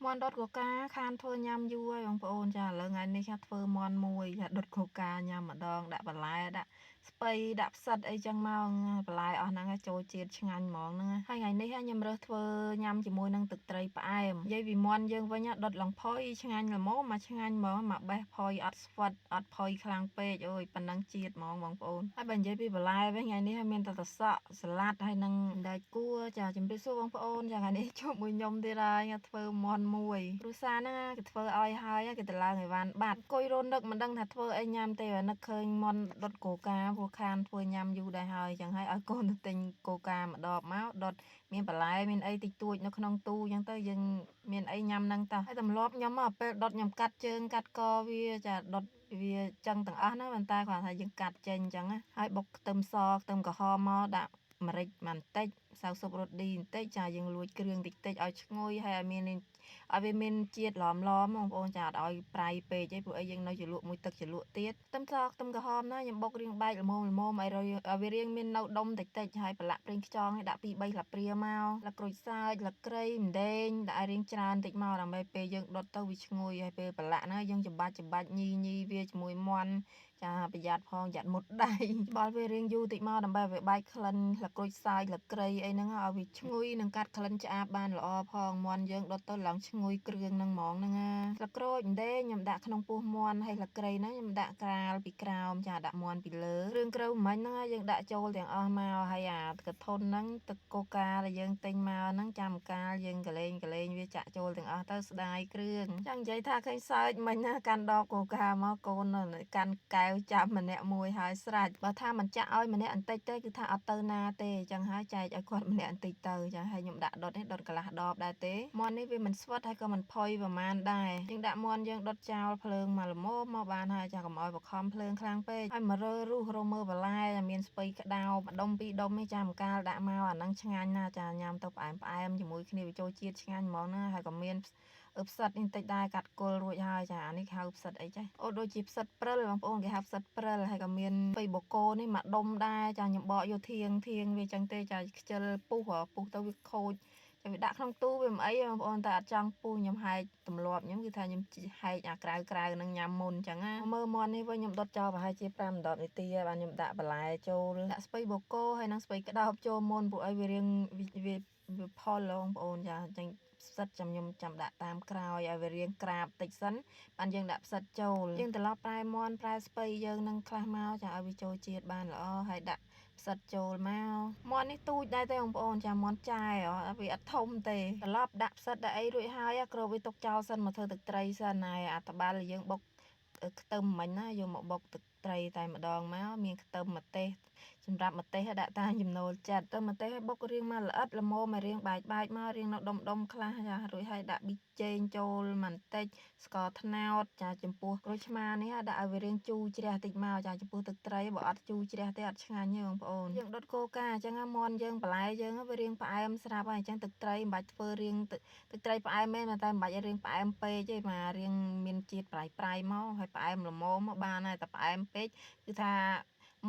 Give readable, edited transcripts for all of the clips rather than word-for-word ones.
មន់ដុតកូកាខានធ្វើញ៉ាំយូរហើយបងប្អូនចាឥឡូវថ្ងៃនេះចាធ្វើមន់មួយចាដុតកូកាញ៉ាំម្ដងដាក់បន្លែដាក់ស្ពៃដាក់ផ្សិតអីចឹងមកបន្លែអស់ហ្នឹងចូលជាតិឆ្ងាញ់ហ្មងហ្នឹងហើយថ្ងៃនេះខ្ញុំរើសធ្វើញ៉ាំជាមួយនឹងទឹកត្រីផ្អែមនិយាយពីមន់យើងវិញដុតឡងផុយឆ្ងាញ់ល្មមមកឆ្ងាញ់ហ្មងមកបេះផុយអត់ស្វិតអត់ផុយខ្លាំងពេកអូយប៉ុណ្ណឹងជាតិហ្មងបងប្អូនហើយបើនិយាយពីបន្លែវិញថ្ងៃនេះមានតែត្រសក់សាឡាត់ហើយនឹងដែកគួរចាជំរាបសួរបងប្អូនចាថ្ងៃនេះជួបមួយខ្ញុំទៀតហើយធ្វើមន់មួយគ្រូសាហ្នឹងគេធ្វើឲ្យហើយគេទៅឡើងអីវ៉ាន់បាត់អង្គុយរនឹកមិនដឹងថាធ្វើអីញ៉ាំទេនឹកឃើញមន់ដុតកូកាព្រោះខានធ្វើញ៉ាំយូរដែរហើយចឹងហើយឲ្យកូនទៅទិញកូកាម្ដបមកដុតមានបន្លែមានអីតិចតួចនៅក្នុងទូចឹងទៅយើងមានអីញ៉ាំហ្នឹងតោះហើយទម្លាប់ខ្ញុំពេលដុតខ្ញុំកាត់ជើងកាត់កវាចាដុតវាចឹងទាំងអស់ណាប៉ុន្តែគាត់ថាយើងកាត់ចេញចឹងណាហើយបុកខ្ទឹមសខ្ទឹមក្រហមមកដាក់ម្រេចបន្តិចសៅស៊ុបរ៉ូឌីបន្តិចចាយើងលួចគ្រឿងតិចតិចឲ្យឈ្ងុយហើយឲ្យវាមានជាតិឡមបងប្អូនចាអត់ឲ្យប្រៃពេកទេព្រោះអីយើងនៅជ្រលក់មួយទឹកជ្រលក់ទៀតខ្ទឹមសខ្ទឹមក្រហមណាខ្ញុំបុករៀងបែកល្មមឲ្យវារៀងមាននៅដុំតិចតិចហើយប្រឡាក់ប្រេងខ្យងឲ្យដាក់2 3ស្លាបព្រាមកស្លឹកក្រូចសើចស្លឹកគ្រៃម្ដេងដាក់ឲ្យរៀងច្រើនតិចមកដើម្បីពេលយើងដុតទៅវាឈ្ងុយហើយពេលប្រឡាក់ណាយើងច្របាច់ញីវាជាមួយមាន់ចាប្រយ័ត្នផងប្រយ័ត្នមុតដៃបល់វារៀងយូរតិចមកដើម្បីឲ្យវាបែកក្លិនស្លឹកក្រូចសើចស្លឹកគ្រៃអីហ្នឹងឲ្យវាឈ្ងុយនិងកាត់ក្លិនឆ្អាបបានល្អផងមាន់យើងដុតទៅឡើងឈ្ងុយគ្រឿងហ្នឹងហ្មងហ្នឹងស្លឹកក្រូចម្ដេងខ្ញុំដាក់ក្នុងពោះមាន់ហើយស្លឹកគ្រៃហ្នឹងខ្ញុំដាក់ក្រាលពីក្រោមចាដាក់មាន់ពីលើគ្រឿងក្រៅមិញហ្នឹងយើងដាក់ចូលទាំងអស់មកហើយអាកធុនហ្នឹងទឹកកូកាដែលយើងទិញមកហ្នឹងចាំកាលយើងកលេងវាចាក់ចូលទាំងអស់ទៅស្ដាយគ្រឿងចឹងនិយាយថាឃើញសើចមិញណាកាន់ដបកូកាមកកូនកាន់កែវចាំម្នាក់មួយហើយស្រេចបើថាមិនចាក់ឲ្យម្នាក់បន្តិចទេគឺថាអត់ទៅណាទេចឹងហើយចែកឲ្យគាត់ម្នាក់បន្តិចទៅចាហើយខ្ញុំដាក់ដុតនេះដុតកន្លះដបដែរទេមាន់នេះវាមិនស្វិតហើយក៏មិនផុយប្រហែលដែរយើងដាក់មាន់យើងដុតចោលភ្លើងមកល្មមមកបានហើយចាកុំឲ្យបខំភ្លើងខ្លាំងពេកហើយមករុះមើលបន្លែមានស្ពៃក្តោបដុំពីរដុំនេះចាំកាលដាក់មកអាហ្នឹងឆ្ងាញ់ណាស់ចាញ៉ាំទៅផ្អែមជាមួយគ្នាវាចូលជាតិឆ្ងាញ់ហ្មងណាហើយក៏មានផ្សិតនេះបន្តិចដែរកាត់គល់រួចហើយចាអានេះហៅផ្សិតអីចេះអូដូចជាផ្សិតព្រិលបងប្អូនគេហៅផ្សិតព្រិលហើយក៏មានស្ពៃបូកូនេះមួយដុំដែរចាខ្ញុំបកយកធៀងវាចឹងទេចាខ្ជិលពុះទៅវាខូចចាំវាដាក់ក្នុងទូវាមិនអីបងប្អូនតែអត់ចង់ពុះខ្ញុំហែកទម្លាប់ខ្ញុំគឺថាខ្ញុំហែកអាក្រៅនឹងញ៉ាំមុនចឹងណាមើលមាន់នេះវិញខ្ញុំដុតចោលប្រហែលជា5 10នាទីហើយបានខ្ញុំដាក់បន្លែចូលដាក់ស្ពៃបូកូហើយនឹងស្ពៃក្តោបចូលមុនព្រោះឲ្យវារៀងវាផុលបងប្អូនចាចឹងផ្សិតខ្ញុំចាំដាក់តាមក្រោយឲ្យវារៀងក្រាបតិចសិនបានយើងដាក់ផ្សិតចូលយើងត្រឡប់ប្រែមាន់ប្រែស្ពៃយើងនឹងខ្លះមកចាឲ្យវាចូលជាតិបានល្អហើយដាក់ផ្សិតចូលមកមាន់នេះទូចដែរទេបងប្អូនចាមាន់ចាយវាអត់ធំទេត្រឡប់ដាក់ផ្សិតដាក់អីរួចហើយគ្របវាទុកចោលសិនមកធ្វើទឹកត្រីសិនហើយអាត្បាល់យើងបុកខ្ទឹមមិញណាយកមកបុកទឹកត្រីតែម្ដងមកមានខ្ទឹមម្ទេសសម្រាប់ម្ទេសដាក់តាមចំណូលចិត្តទៅម្ទេសឲ្យបុករៀងមកល្អិតល្មមឲ្យរៀងបែកមករៀងនៅដុំខ្លះចារួចហើយដាក់ប៊ីចេងចូលបន្តិចស្ករត្នោតចាចំពោះក្រូចឆ្មានេះដាក់ឲ្យវារៀងជូរជ្រះតិចមកចាចំពោះទឹកត្រីបើអត់ជូរជ្រះទេអត់ឆ្ងាញ់ទេបងប្អូនយើងដុតកូកាអញ្ចឹងមាន់យើងបន្លែយើងវារៀងផ្អែមស្រាប់ហើយអញ្ចឹងទឹកត្រីមិនបាច់ធ្វើរៀងទឹកត្រីផ្អែមមែនតែមិនបាច់ឲ្យរៀងផ្អែមពេកទេមករៀងមានជាតិប្រៃមកហើយផ្អែមល្មមមកបានហើយតែផ្អែមពេកគឺថា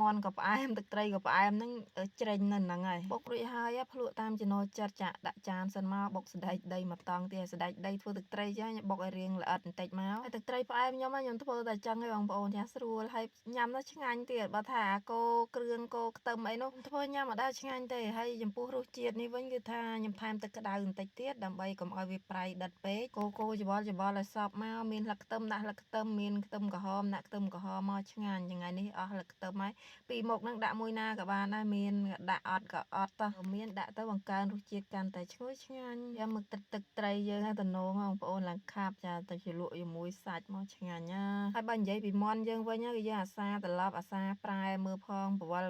មាន់ក៏ផ្អែមទឹកត្រីក៏ផ្អែមហ្នឹងជ្រេញនៅហ្នឹងហើយបុករួចហើយភ្លក់តាមចំណូលចិត្តចាដាក់ចានសិនមកបុកសណ្ដែកដីមកតង់ទៀតសណ្ដែកដីធ្វើទឹកត្រីចាបុកឲ្យរៀងល្អិតបន្តិចមកហើយទឹកត្រីផ្អែមខ្ញុំធ្វើតែចឹងឯងបងប្អូនចាស្រួលហើយញ៉ាំទៅឆ្ងាញ់ទៀតបើថាគោគ្រឿងគោខ្ទឹមអីនោះធ្វើញ៉ាំអត់ដែរឆ្ងាញ់ទេហើយចំពោះរសជាតិនេះវិញគឺថាខ្ញុំថែមទឹកក្តៅបន្តិចទៀតដើម្បីកុំឲ្យវាប្រៃដិតពេកគោច្បល់ឲ្យសព្វមកមានស្លឹកខ្ទឹមដាក់ស្លឹកខ្ទឹមមានខ្ទឹមក្រហមដាក់ខ្ទឹមក្រហមមកឆ្ងាញ់ថ្ងៃនេះអស់ស្លឹកខ្ទឹមហើយពីមុខហ្នឹងដាក់មួយណាក៏បានដែរមានដាក់អត់ក៏អត់តោះមានដាក់ទៅបង្កើនរសជាតិកាន់តែឈ្ងុយឆ្ងាញ់យ៉ាមកទឹកត្រីយើងទៅនោមបងប្អូនឡើងខាប់ចាទៅជ្រលក់ជាមួយសាច់មកឆ្ងាញ់ណាហើយបើនិយាយពីមាន់យើងវិញគឺយើងអាសាត្រឡប់អាសាប្រែមើលផងបវល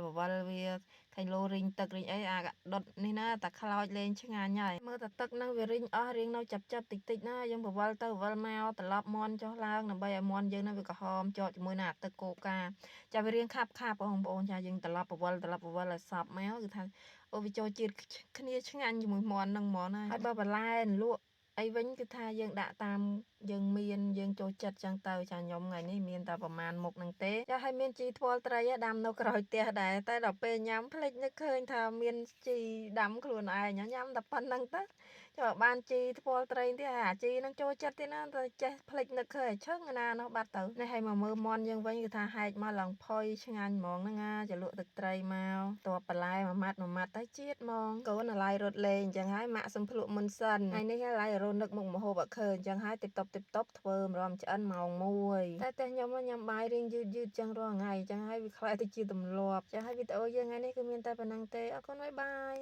វាខាញ់លោរីងទឹករីងអីអាដុតនេះណាតែខ្លោចលេងឆ្ងាញ់ហើយមើលតែទឹកហ្នឹងវារីងអស់រៀងនៅចាប់តិចណាយើងបវលទៅបវលមកត្រឡប់មាន់ចុះឡើងដើម្បីឲ្យមាន់យើងហ្នឹងវាក្រហមជាប់ជាមួយនឹងអាទឹកកូកាចាវារៀងខាប់បងប្អូនចាយើងត្រឡប់បវលឲ្យសប់មកគឺថាអូវាចូលជាតិគ្នាឆ្ងាញ់ជាមួយមាន់ហ្នឹងហ្មងណាហើយបើបន្លែលក់អីវិញគឺថាយើងដាក់តាមយើងចូលចិត្តចឹងទៅចាខ្ញុំថ្ងៃនេះមានតែប្រមាណមុខហ្នឹងទេចាហើយមានជីថ្ពាល់ត្រីដាំនៅក្រោយផ្ទះដែរតែដល់ពេលញ៉ាំភ្លេចនឹកឃើញថាមានជីដាំខ្លួនឯងញ៉ាំតែប៉ុណ្្នឹងទៅ ចូលបានជីថ្ពាល់ត្រីទៀតអាជីនឹងចូលចិត្តទៀតណាតែចេះភ្លេចនឹកឃើញឲ្យឈឹងណានោះបាត់ទៅនេះឲ្យមកមើលមន់យើងវិញគឺថាហែកមកឡើងផុយឆ្ងាញ់ហ្មងហ្នឹងចាលក់ទឹកត្រីមកតបបន្លែមួយម៉ាត់ទៅជាតិហ្មងកូនអាឡៃរត់លេងអញ្ចឹងហើយម៉ាក់សំភ្លក់មុនសិនថ្ងៃនេះអាឡៃរត់នឹកមុខម្ហូបអត់ឃើញអញ្ចឹងហើយទីបធ្វើម្ដងឆ្អិនម៉ោង1តែខ្ញុំញ៉ាំបាយរៀងយឺតអញ្ចឹងរាល់ថ្ងៃអញ្ចឹងហើយវាខ្លាយទៅជាទម្លាប់អញ្ចឹងហើយវីដេអូយើងថ្ងៃនេះគឺមានតែប៉ុណ្្នឹងទេអរគុណបាយបាយ